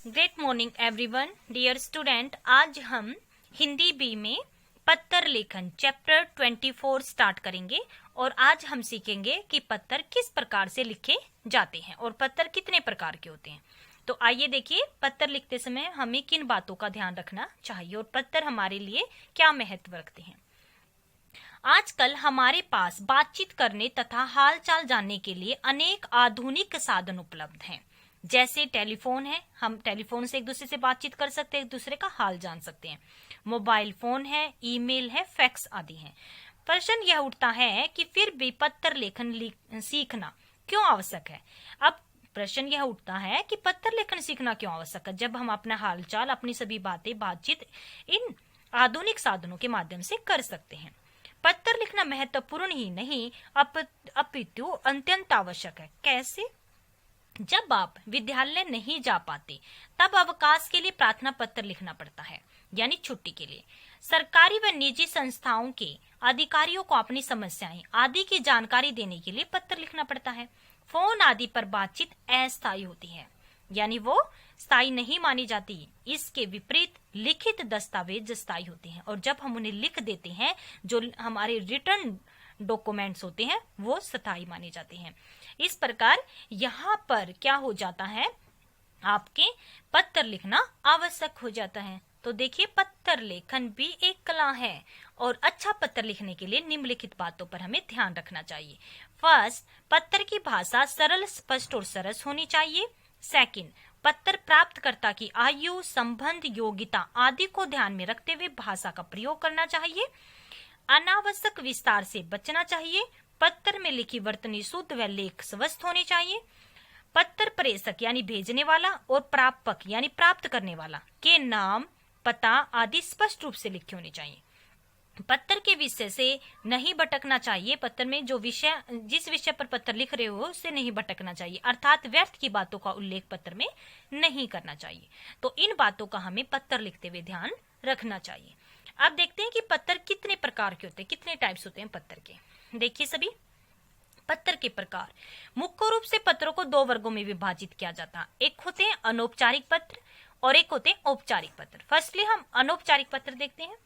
Great morning everyone dear student. आज हम Hindi B में पत्र लेखन चैप्टर 24 स्टार्ट करेंगे और आज हम सीखेंगे कि पत्र किस प्रकार से लिखे जाते हैं और पत्र कितने प्रकार के होते हैं। तो आइए देखिए, पत्र लिखते समय हमें किन बातों का ध्यान रखना चाहिए और पत्र हमारे लिए क्या महत्व रखते हैं। आजकल हमारे पास बातचीत करने तथा हालचाल जानने के लिए अनेक आधुनिक साधन उपलब्ध हैं। जैसे टेलीफोन है, हम टेलीफोन से एक दूसरे से बातचीत कर सकते हैं, एक दूसरे का हाल जान सकते हैं। मोबाइल फोन है, ईमेल है, फैक्स आदि हैं। प्रश्न यह उठता है कि फिर भी पत्र लेखन सीखना क्यों आवश्यक है। अब प्रश्न यह उठता है कि पत्र लेखन सीखना क्यों आवश्यक है, जब हम अपना हालचाल, अपनी सभी बातें, बातचीत इन आधुनिक साधनों के माध्यम से कर सकते हैं। पत्र लिखना महत्वपूर्ण ही नहीं अपितु अत्यंत आवश्यक है। कैसे? जब आप विद्यालय नहीं जा पाते तब अवकाश के लिए प्रार्थना पत्र लिखना पड़ता है, यानी छुट्टी के लिए। सरकारी व निजी संस्थाओं के अधिकारियों को अपनी समस्याएं आदि की जानकारी देने के लिए पत्र लिखना पड़ता है। फोन आदि पर बातचीत अस्थायी होती है, यानी वो स्थायी नहीं मानी जाती। इसके विपरीत लिखित दस्तावेज स्थायी होते हैं और जब हम उन्हें लिख देते हैं, जो हमारे रिटर्न डॉक्यूमेंट्स होते हैं, वो स्थायी माने जाते हैं। इस प्रकार यहाँ पर क्या हो जाता है, आपके पत्र लिखना आवश्यक हो जाता है। तो देखिए, पत्र लेखन भी एक कला है और अच्छा पत्र लिखने के लिए निम्नलिखित बातों पर हमें ध्यान रखना चाहिए। फर्स्ट, पत्र की भाषा सरल, स्पष्ट और सरस होनी चाहिए। सेकंड, पत्र प्राप्तकर्ता की आयु, संबंध, योग्यता आदि को ध्यान में रखते हुए भाषा का प्रयोग करना चाहिए। अनावश्यक विस्तार से बचना चाहिए। पत्र में लिखी वर्तनी शुद्ध व लेख स्वस्थ होनी चाहिए। पत्र प्रेषक यानी भेजने वाला और प्रापक यानी प्राप्त करने वाला के नाम, पता आदि स्पष्ट रूप से लिखे होने चाहिए। पत्र के विषय से नहीं भटकना चाहिए। पत्र में जिस विषय पर पत्र लिख रहे हो उससे नहीं भटकना चाहिए, अर्थात व्यर्थ की बातों का उल्लेख पत्र में नहीं करना चाहिए। तो इन बातों का हमें पत्र लिखते हुए ध्यान रखना चाहिए। अब देखते हैं कि पत्र कितने प्रकार के होते हैं, कितने टाइप्स होते हैं पत्र के। देखिए सभी, पत्र के प्रकार मुख्य रूप से पत्रों को दो वर्गों में विभाजित किया जाता है। एक होते हैं अनौपचारिक पत्र और एक होते हैं औपचारिक पत्र। फर्स्टली हम अनौपचारिक पत्र देखते हैं।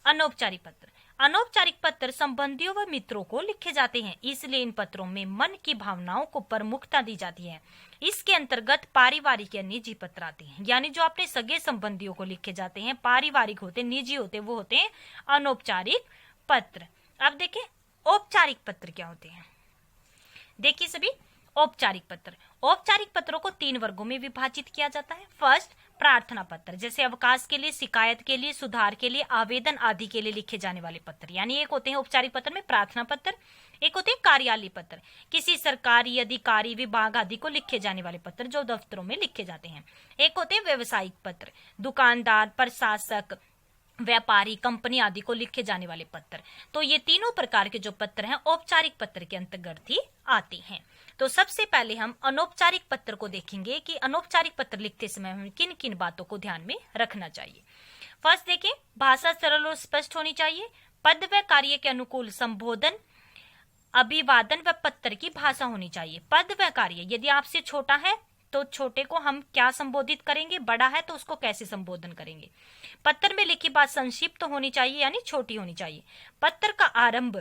अनौपचारिक पत्र संबंधियों व मित्रों को लिखे जाते हैं, इसलिए इन पत्रों में मन की भावनाओं को प्रमुखता दी जाती है। इसके अंतर्गत पारिवारिक या निजी पत्र आते हैं, यानी जो अपने सगे संबंधियों को लिखे जाते हैं, पारिवारिक होते, निजी होते, वो होते हैं अनौपचारिक पत्र। अब देखें औपचारिक पत्र क्या होते हैं। देखिए सभी, औपचारिक पत्रों को तीन वर्गों में विभाजित किया जाता है। फर्स्ट, प्रार्थना पत्र, जैसे अवकाश के लिए, शिकायत के लिए, सुधार के लिए, आवेदन आदि के लिए लिखे जाने वाले पत्र, यानी एक होते हैं औपचारिक पत्र में प्रार्थना पत्र। एक होते हैं कार्यालय पत्र, किसी सरकारी अधिकारी, विभाग आदि को लिखे जाने वाले पत्र जो दफ्तरों में लिखे जाते हैं। एक होते हैं व्यवसायिक पत्र, दुकानदार, प्रशासक, व्यापारी, कंपनी आदि को लिखे जाने वाले पत्र। तो ये तीनों प्रकार के जो पत्र हैं औपचारिक पत्र के अंतर्गत ही आते हैं। तो सबसे पहले हम अनौपचारिक पत्र को देखेंगे कि अनौपचारिक पत्र लिखते समय हमें किन किन बातों को ध्यान में रखना चाहिए। फर्स्ट देखें, भाषा सरल और स्पष्ट होनी चाहिए। पद व कार्य के अनुकूल संबोधन, अभिवादन व पत्र की भाषा होनी चाहिए। पद व कार्य, यदि आपसे छोटा है तो छोटे को हम क्या संबोधित करेंगे, बड़ा है तो उसको कैसे संबोधन करेंगे। पत्र में लिखी बात संक्षिप्त होनी चाहिए, यानी छोटी होनी चाहिए। पत्र का आरंभ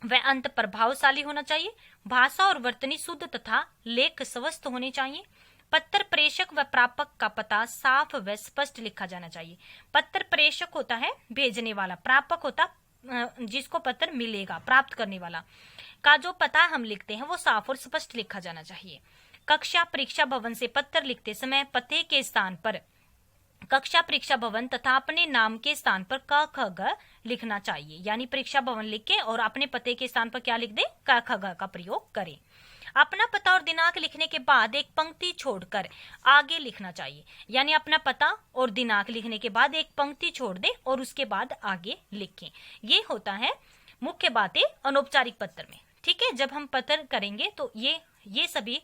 व अंत प्रभावशाली होना चाहिए। भाषा और वर्तनी शुद्ध तथा लेख स्वस्थ होने चाहिए। पत्र प्रेषक व प्रापक का पता साफ व स्पष्ट लिखा जाना चाहिए। पत्र प्रेषक होता है भेजने वाला, प्रापक होता जिसको पत्र मिलेगा, प्राप्त करने वाला का जो पता हम लिखते हैं वो साफ और स्पष्ट लिखा जाना चाहिए। कक्षा परीक्षा भवन से पत्र लिखते समय पते के स्थान पर कक्षा परीक्षा भवन तथा अपने नाम के स्थान पर क ख ग लिखना चाहिए, यानी परीक्षा भवन लिख के और अपने पते के स्थान पर क्या लिख दे, क ख ग का प्रयोग करें। अपना पता और दिनांक लिखने के बाद एक पंक्ति छोड़कर आगे लिखना चाहिए, यानी अपना पता और दिनांक लिखने के बाद एक पंक्ति छोड़ दे और उसके बाद आगे लिखें। ये होता है मुख्य बातें अनौपचारिक पत्र में। ठीक है, जब हम पत्र करेंगे तो ये सभी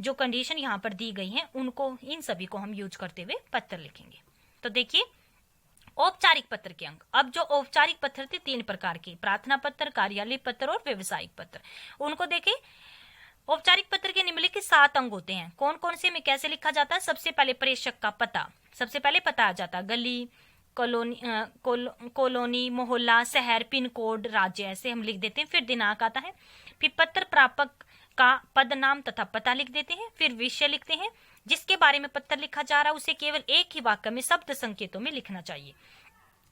जो कंडीशन यहाँ पर दी गई हैं उनको, इन सभी को हम यूज करते हुए पत्र लिखेंगे। तो देखिए औपचारिक पत्र के अंक। अब जो औपचारिक पत्र थे तीन प्रकार के, प्रार्थना पत्र, कार्यालय पत्र और व्यवसायिक पत्र, उनको देखें। औपचारिक पत्र के निम्नलिखित 7 अंग होते हैं। कौन कौन से में कैसे लिखा जाता है? सबसे पहले प्रेषक का पता, सबसे पहले पता आ जाता है, गली, कॉलोनी, मोहल्ला, शहर, पिन कोड, राज्य, ऐसे हम लिख देते हैं। फिर दिनांक आता है। फिर पत्र प्रापक का पद नाम तथा पता लिख देते हैं। फिर विषय लिखते हैं, जिसके बारे में पत्र लिखा जा रहा है उसे केवल एक ही वाक्य में शब्द संकेतों में लिखना चाहिए।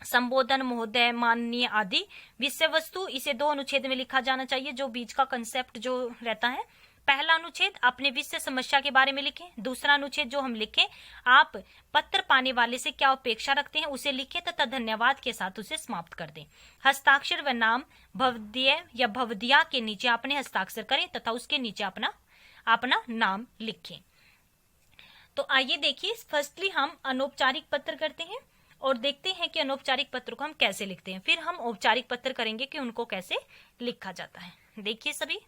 संबोधन, महोदय, माननीय आदि। विषय वस्तु, इसे 2 अनुच्छेद में लिखा जाना चाहिए, जो बीच का कंसेप्ट जो रहता है। पहला अनुच्छेद अपने विषय समस्या के बारे में लिखें। दूसरा अनुच्छेद जो हम लिखें, आप पत्र पाने वाले से क्या अपेक्षा रखते हैं उसे लिखें तथा धन्यवाद के साथ उसे समाप्त कर दें। हस्ताक्षर व नाम भवदीय या भवदिया के नीचे अपने हस्ताक्षर करें तथा उसके नीचे अपना नाम लिखें। तो आइए देखिए, फर्स्टली हम अनौपचारिक पत्र करते हैं और देखते हैं कि अनौपचारिक पत्र को हम कैसे लिखते हैं। फिर हम औपचारिक पत्र करेंगे कि उनको कैसे लिखा जाता है। देखिए सभी,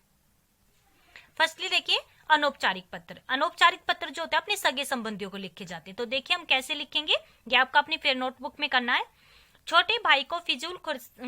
फर्स्टली देखिए अनौपचारिक पत्र। अनौपचारिक पत्र जो होता है अपने सगे संबंधियों को लिखे जाते हैं। तो देखिए हम कैसे लिखेंगे, ये आपका अपनी फिर नोटबुक में करना है। छोटे भाई को फिजूल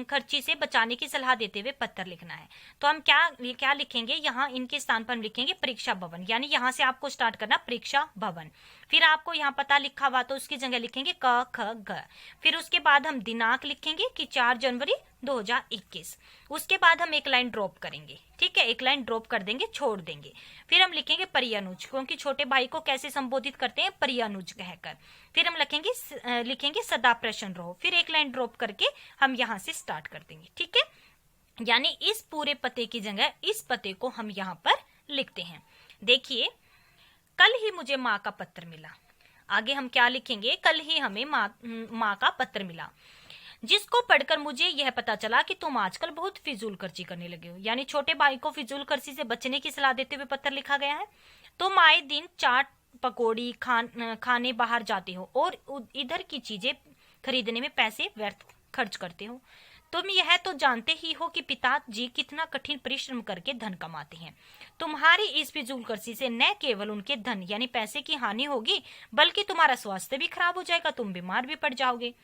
खर्ची से बचाने की सलाह देते हुए पत्र लिखना है। तो हम क्या लिखेंगे, यहाँ इनके स्थान पर हम लिखेंगे परीक्षा भवन, यानी यहाँ से आपको स्टार्ट करना परीक्षा भवन। फिर आपको यहाँ पता लिखा हुआ तो उसकी जगह लिखेंगे क ख ग। फिर उसके बाद हम दिनांक लिखेंगे कि 4 जनवरी 2021। उसके बाद हम एक लाइन ड्रॉप करेंगे, ठीक है, एक लाइन ड्रॉप कर देंगे, छोड़ देंगे। फिर हम लिखेंगे परियानुज, क्योंकि छोटे भाई को कैसे संबोधित करते हैं, परियानुज कहकर। फिर हम लिखेंगे सदा प्रसन्न रहो। फिर एक लाइन ड्रॉप करके हम यहाँ से स्टार्ट कर देंगे, ठीक है। यानी इस पूरे पते की जगह इस पते को हम यहाँ पर लिखते हैं। देखिए, कल ही मुझे माँ का पत्र मिला। आगे हम क्या लिखेंगे, कल ही हमें माँ का पत्र मिला, जिसको पढ़कर मुझे यह पता चला कि तुम आजकल बहुत फिजूल खर्ची करने लगे हो। यानी छोटे भाई को फिजूल खर्ची से बचने की सलाह देते हुए पत्र लिखा गया है। तुम आए दिन चाट पकौड़ी खाने बाहर जाते हो और इधर की चीजें खरीदने में पैसे व्यर्थ खर्च करते हो। तुम यह तो जानते ही हो कि पिताजी कितना कठिन परिश्रम करके धन कमाते हैं। तुम्हारी इस फिजूल खर्ची से न केवल उनके धन यानी पैसे की हानि होगी, बल्कि तुम्हारा स्वास्थ्य भी खराब हो जाएगा, तुम बीमार भी पड़ जाओगे।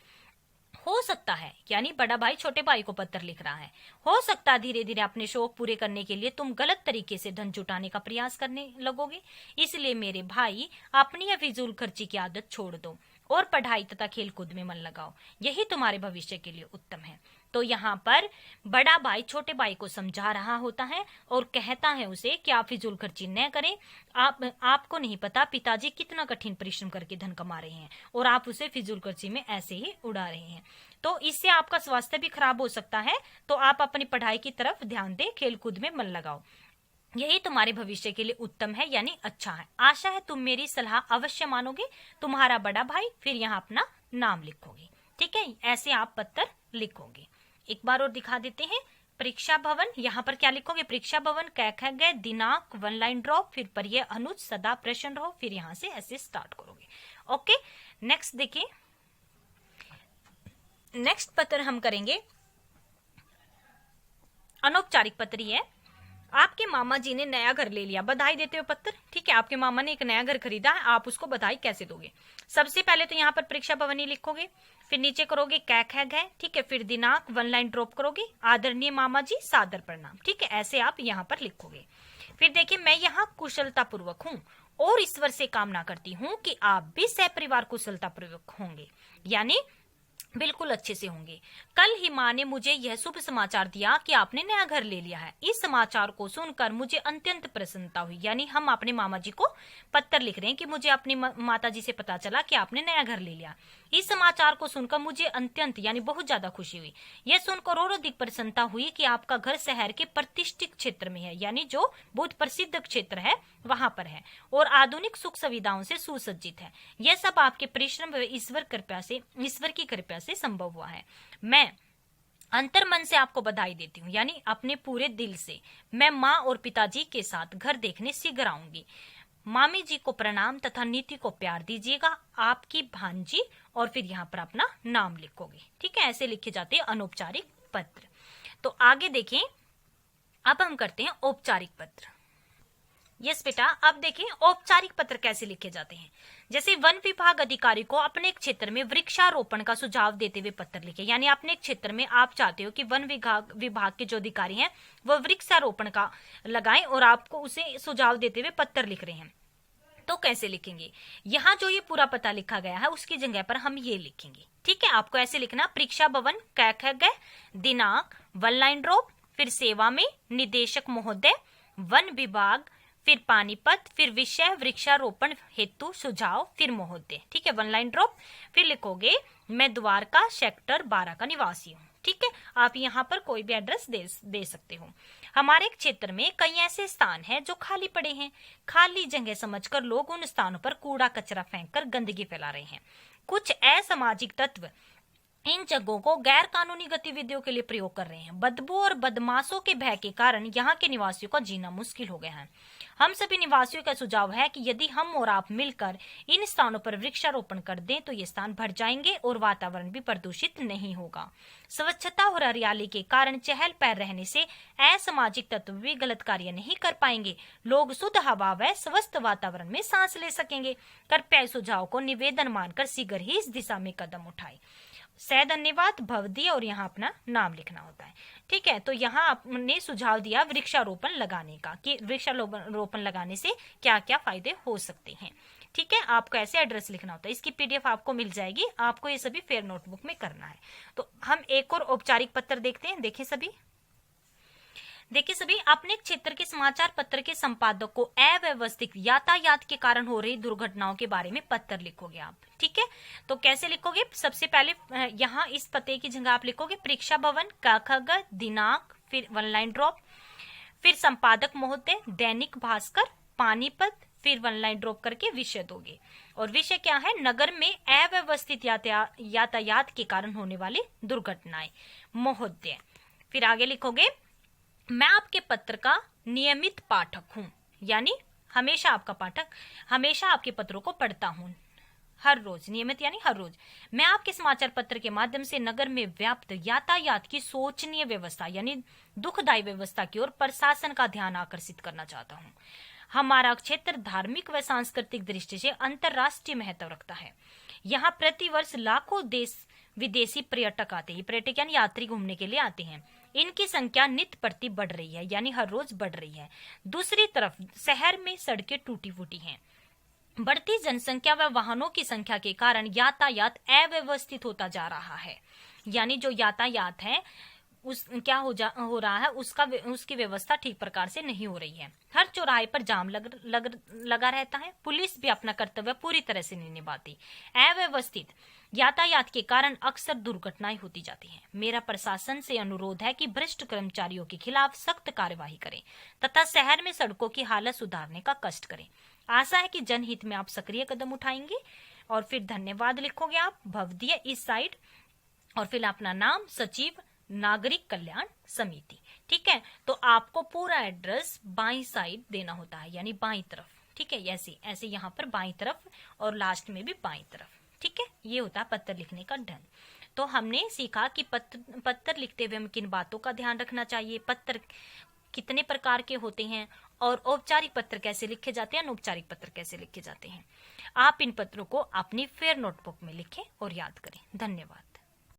हो सकता है, यानी बड़ा भाई छोटे भाई को पत्र लिख रहा है, हो सकता है धीरे धीरे अपने शौक पूरे करने के लिए तुम गलत तरीके से धन जुटाने का प्रयास करने लगोगे। इसलिए मेरे भाई, अपनी यह फिजूल खर्ची की आदत छोड़ दो और पढ़ाई तथा खेलकूद में मन लगाओ, यही तुम्हारे भविष्य के लिए उत्तम है। तो यहाँ पर बड़ा भाई छोटे भाई को समझा रहा होता है और कहता है उसे कि आप फिजूल खर्ची न करें। आपको नहीं पता पिताजी कितना कठिन परिश्रम करके धन कमा रहे हैं और आप उसे फिजूल खर्ची में ऐसे ही उड़ा रहे हैं, तो इससे आपका स्वास्थ्य भी खराब हो सकता है। तो आप अपनी पढ़ाई की तरफ ध्यान दें, खेलकूद में मन लगाओ, यही तुम्हारे भविष्य के लिए उत्तम है, यानी अच्छा है। आशा है तुम मेरी सलाह अवश्य मानोगे। तुम्हारा बड़ा भाई। फिर यहाँ अपना नाम लिखोगे, ठीक है, ऐसे आप पत्र लिखोगे। एक बार और दिखा देते हैं, परीक्षा भवन, यहाँ पर क्या लिखोगे, परीक्षा भवन, कह गए, दिनांक, 1 लाइन ड्रॉप, फिर पर ये अनुज, सदा प्रसन्न रहो, फिर यहाँ से ऐसे स्टार्ट करोगे। ओके, नेक्स्ट देखिए, नेक्स्ट पत्र हम करेंगे अनौपचारिक पत्र ही है। आपके मामा जी ने नया घर ले लिया, बधाई देते हुए पत्र, ठीक है, आपके मामा ने एक नया घर खरीदा है, आप उसको बधाई कैसे दोगे। सबसे पहले तो यहाँ पर परीक्षा भवन ही लिखोगे, फिर नीचे करोगे कैक है, ठीक है, फिर दिनांक, 1 लाइन ड्रॉप करोगे, आदरणीय मामा जी सादर प्रणाम, ठीक है, ऐसे आप यहाँ पर लिखोगे। फिर देखिए, मैं यहाँ कुशलता पूर्वक हूँ और ईश्वर से कामना करती हूँ कि आप भी सहपरिवार कुशलता पूर्वक होंगे, यानी बिल्कुल अच्छे से होंगे। कल ही माँ ने मुझे यह शुभ समाचार दिया कि आपने नया घर ले लिया है। इस समाचार को सुनकर मुझे अत्यंत प्रसन्नता हुई, यानी हम अपने मामा जी को पत्र लिख रहे हैं कि मुझे अपनी माता जी से पता चला कि आपने नया घर ले लिया। इस समाचार को सुनकर मुझे अत्यंत यानी बहुत ज्यादा खुशी हुई। यह सुनकर और अधिक प्रसन्नता हुई कि आपका घर शहर के प्रतिष्ठित क्षेत्र में है, यानी जो बहुत प्रसिद्ध क्षेत्र है वहां पर है और आधुनिक सुख सुविधाओं से सुसज्जित है। यह सब आपके परिश्रम व ईश्वर की कृपा से संभव हुआ है। मैं अंतर मन से आपको बधाई देती हूँ, यानी अपने पूरे दिल से। मैं माँ और पिताजी के साथ घर देखने शीघ्र आऊंगी। मामी जी को प्रणाम तथा नीति को प्यार दीजिएगा, आपकी भांजी, और फिर यहाँ पर अपना नाम लिखोगे, ठीक है, ऐसे लिखे जाते हैं अनौपचारिक पत्र। तो आगे देखें, अब हम करते हैं औपचारिक पत्र। यस बेटा, अब देखें औपचारिक पत्र कैसे लिखे जाते हैं। जैसे वन विभाग अधिकारी को अपने एक क्षेत्र में वृक्षारोपण का सुझाव देते हुए पत्र लिखे, यानी अपने एक क्षेत्र में आप चाहते हो कि वन विभाग के जो अधिकारी हैं वो वृक्षारोपण का लगाएं और आपको उसे सुझाव देते हुए पत्र लिख रहे हैं, तो कैसे लिखेंगे। यहाँ जो ये पूरा पता लिखा गया है उसकी जगह पर हम ये लिखेंगे। ठीक है, आपको ऐसे लिखना, परीक्षा भवन कै दिनांक, वन लाइन ड्रॉप, फिर सेवा में निदेशक महोदय, वन विभाग, फिर पानीपत, फिर विषय वृक्षारोपण हेतु सुझाव, फिर महोदय। ठीक है, वन लाइन ड्रॉप, फिर लिखोगे मैं द्वारका सेक्टर 12 का निवासी हूँ। ठीक है, आप यहाँ पर कोई भी एड्रेस दे सकते हो। हमारे क्षेत्र में कई ऐसे स्थान हैं जो खाली पड़े हैं। खाली जगह समझकर लोग उन स्थानों पर कूड़ा कचरा फेंककर गंदगी फैला रहे हैं। कुछ असामाजिक तत्व इन जगहों को गैर कानूनी गतिविधियों के लिए प्रयोग कर रहे हैं। बदबू और बदमाशों के भय के कारण यहाँ के निवासियों का जीना मुश्किल हो गया है। हम सभी निवासियों का सुझाव है कि यदि हम और आप मिलकर इन स्थानों पर वृक्षारोपण कर दें तो ये स्थान भर जाएंगे और वातावरण भी प्रदूषित नहीं होगा। स्वच्छता और हरियाली के कारण चहल पहल रहने से असामाजिक तत्व भी गलत कार्य नहीं कर पाएंगे। लोग शुद्ध हवा व स्वस्थ वातावरण में सांस ले सकेंगे। कृपया सुझाव को निवेदन मानकर शीघ्र ही इस दिशा में कदम उठाए। सह धन्यवाद भवदी, और यहाँ अपना नाम लिखना होता है। ठीक है, तो यहाँ आपने सुझाव दिया वृक्षारोपण लगाने का कि वृक्षारोपण लगाने से क्या क्या फायदे हो सकते हैं। ठीक है, आपको ऐसे एड्रेस लिखना होता है। इसकी पीडीएफ आपको मिल जाएगी, आपको ये सभी फेयर नोटबुक में करना है। तो हम एक और औपचारिक पत्र देखते हैं। देखिए सभी, अपने क्षेत्र के समाचार पत्र के संपादक को अव्यवस्थित यातायात के कारण हो रही दुर्घटनाओं के बारे में पत्र लिखोगे आप। ठीक है, तो कैसे लिखोगे, सबसे पहले यहाँ इस पते की जगह आप लिखोगे परीक्षा भवन क दिनांक, फिर वन लाइन ड्रॉप, फिर संपादक महोदय दैनिक भास्कर पानीपत, फिर वन लाइन ड्रॉप करके विषय दोगे। और विषय क्या है, नगर में अव्यवस्थित यातायात के कारण होने वाली दुर्घटनाएं, महोदय। फिर आगे लिखोगे मैं आपके पत्र का नियमित पाठक हूं, यानी हमेशा आपका पाठक, हमेशा आपके पत्रों को पढ़ता हूं हर रोज। नियमित यानी हर रोज। मैं आपके समाचार पत्र के माध्यम से नगर में व्याप्त यातायात की शोचनीय व्यवस्था यानी दुखदायी व्यवस्था की ओर प्रशासन का ध्यान आकर्षित करना चाहता हूं। हमारा क्षेत्र धार्मिक व सांस्कृतिक दृष्टि से अंतर्राष्ट्रीय महत्व रखता है। यहाँ प्रतिवर्ष लाखों देश विदेशी पर्यटक आते हैं। पर्यटक यानी यात्री घूमने के लिए आते हैं। इनकी संख्या नित्य प्रति बढ़ रही है, यानी हर रोज बढ़ रही है। दूसरी तरफ शहर में सड़कें टूटी फूटी हैं। बढ़ती जनसंख्या व वाहनों की संख्या के कारण यातायात अव्यवस्थित होता जा रहा है, यानी जो यातायात है उस क्या हो रहा है उसकी व्यवस्था ठीक प्रकार से नहीं हो रही है। हर चौराहे पर जाम लगा रहता है। पुलिस भी अपना कर्तव्य पूरी तरह से नहीं निभाती। अव्यवस्थित यातायात के कारण अक्सर दुर्घटनाएं होती जाती हैं। मेरा प्रशासन से अनुरोध है कि भ्रष्ट कर्मचारियों के खिलाफ सख्त कार्यवाही करें तथा शहर में सड़कों की हालत सुधारने का कष्ट करें। आशा है कि जनहित में आप सक्रिय कदम उठाएंगे। और फिर धन्यवाद लिखोगे आप भवदीय इस साइड, और फिर अपना नाम, सचिव नागरिक कल्याण समिति। ठीक है, तो आपको पूरा एड्रेस बाईं साइड देना होता है, यानी बाईं तरफ। ठीक है, ऐसे यहाँ पर बाईं तरफ और लास्ट में भी बाईं तरफ। ठीक है, ये होता है पत्र लिखने का ढंग। तो हमने सीखा कि पत्र लिखते हुए हमें किन बातों का ध्यान रखना चाहिए, पत्र कितने प्रकार के होते हैं, और औपचारिक पत्र कैसे लिखे जाते हैं, अनौपचारिक पत्र कैसे लिखे जाते हैं। आप इन पत्रों को अपनी फेयर नोटबुक में लिखें और याद करें। धन्यवाद।